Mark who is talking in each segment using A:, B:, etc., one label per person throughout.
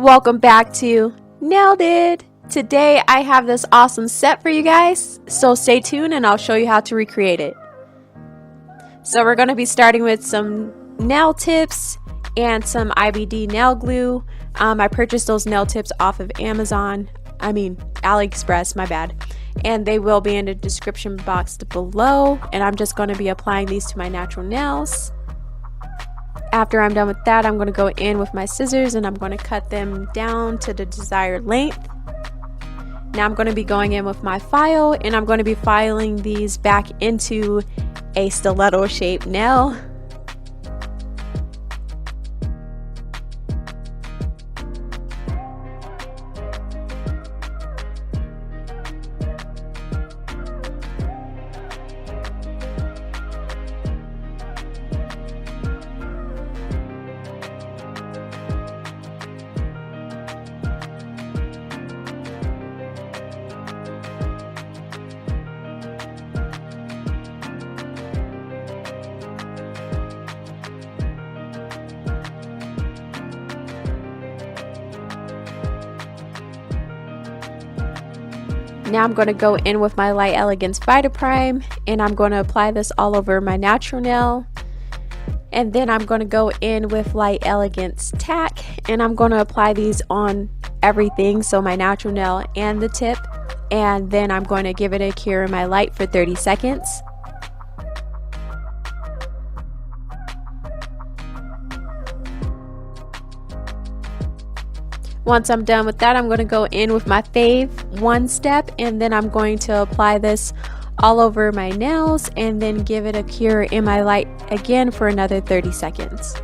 A: Welcome back to Nailed It! Today I have this awesome set for you guys, so stay tuned and I'll show you how to recreate it. So we're going to be starting with some nail tips and some IBD nail glue. I purchased those nail tips off of AliExpress, my bad. And they will be in the description box below, and I'm just going to be applying these to my natural nails. After I'm done with that, I'm going to go in with my scissors and I'm going to cut them down to the desired length. Now I'm going to be going in with my file and I'm going to be filing these back into a stiletto shaped nail. Now I'm going to go in with my light Elegance Vita Prime and I'm going to apply this all over my natural nail. And then I'm going to go in with light Elegance Tack and I'm going to apply these on everything, so my natural nail and the tip. And then I'm going to give it a cure in my light for 30 seconds. Once I'm done with that, I'm going to go in with my fave one step and then I'm going to apply this all over my nails and then give it a cure in my light again for another 30 seconds.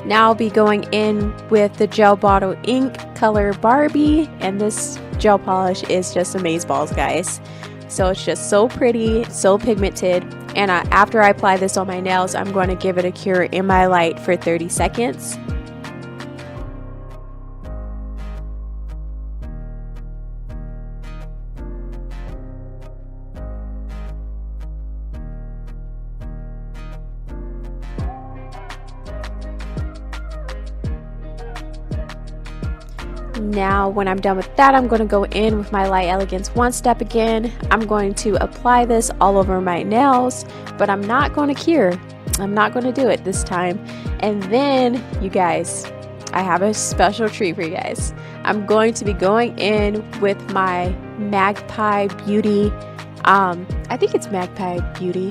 A: Now I'll be going in with the Gel Bottle Ink color Barbie, and this gel polish is just amazeballs, guys. So it's just so pretty, so pigmented, and after I apply this on my nails, I'm going to give it a cure in my light for 30 seconds. Now when I'm done with that, I'm going to go in with my light Elegance one step again. I'm going to apply this all over my nails, but I'm not going to cure. I'm not going to do it this time. And then, you guys, I have a special treat for you guys. I'm going to be going in with my Magpie Beauty, I think it's Magpie Beauty.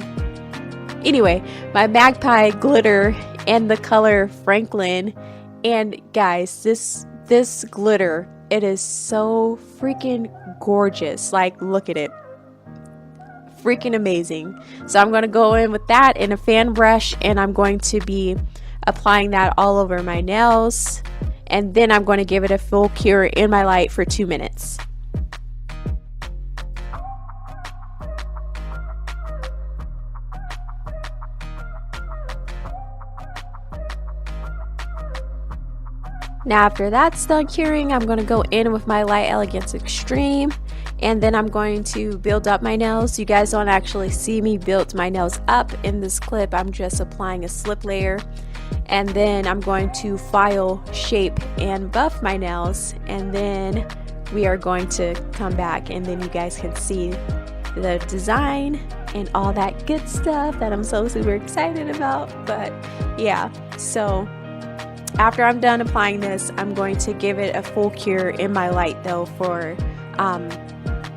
A: Anyway, my Magpie glitter and the color Franklin. And guys, this glitter, it is so freaking gorgeous. Like, look at it, freaking amazing. So I'm going to go in with that in a fan brush and I'm going to be applying that all over my nails, and then I'm going to give it a full cure in my light for 2 minutes. Now after that's done curing, I'm going to go in with my light Elegance Extreme and then I'm going to build up my nails. You guys don't actually see me build my nails up in this clip. I'm just applying a slip layer, and then I'm going to file, shape, and buff my nails, and then we are going to come back and then you guys can see the design and all that good stuff that I'm so super excited about. But yeah, so after I'm done applying this, I'm going to give it a full cure in my light though for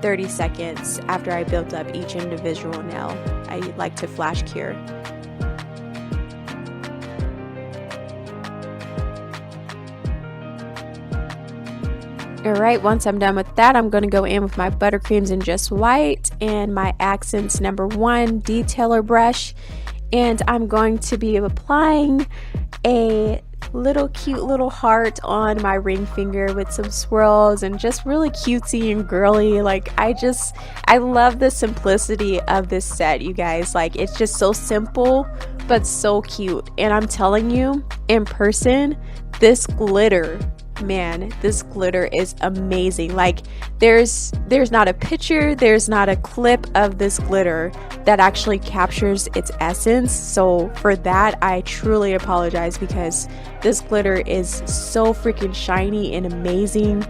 A: 30 seconds after I built up each individual nail. I like to flash cure. Alright, once I'm done with that, I'm going to go in with my Buttercreams and Just White and my Accents #1 detailer brush, and I'm going to be applying a cute little heart on my ring finger with some swirls and just really cutesy and girly. Like, I love the simplicity of this set, you guys. Like, it's just so simple but so cute, and I'm telling you, in person, this glitter man, this glitter is amazing. Like there's not a picture, there's not a clip of this glitter that actually captures its essence. So for that, I truly apologize, because this glitter is so freaking shiny and amazing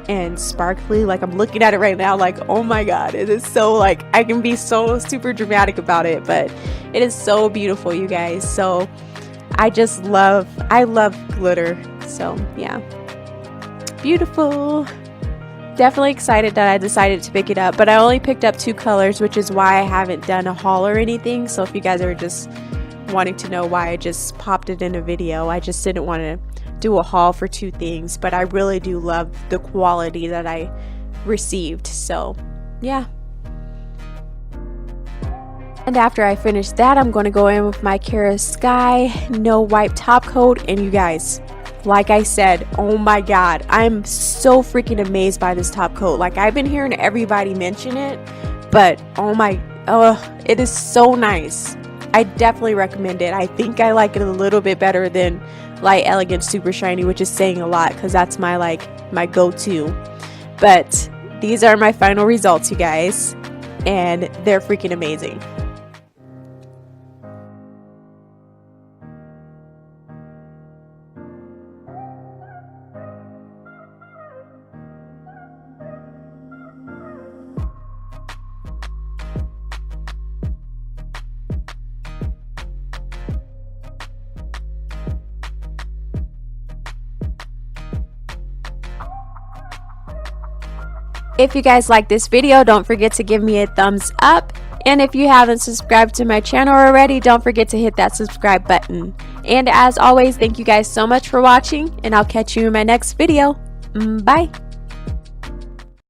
A: and sparkly. Like I'm looking at it right now like, oh my god, it is so, like, I can be so super dramatic about it, but it is so beautiful, you guys. So I love glitter. So yeah, beautiful. Definitely excited that I decided to pick it up, but I only picked up 2 colors, which is why I haven't done a haul or anything. So if you guys are just wanting to know why I just popped it in a video, I just didn't want to do a haul for 2 things, but I really do love the quality that I received. So yeah. And after I finish that, I'm going to go in with my Kara Sky No Wipe top coat. And you guys, like I said, oh my god, I'm so freaking amazed by this top coat. Like I've been hearing everybody mention it, but it is so nice. I definitely recommend it. I think I like it a little bit better than Light Elegance Super Shiny, which is saying a lot because that's my go-to. But these are my final results, you guys, and they're freaking amazing. If you guys like this video, don't forget to give me a thumbs up. And if you haven't subscribed to my channel already, don't forget to hit that subscribe button. And as always, thank you guys so much for watching, and I'll catch you in my next video. Bye.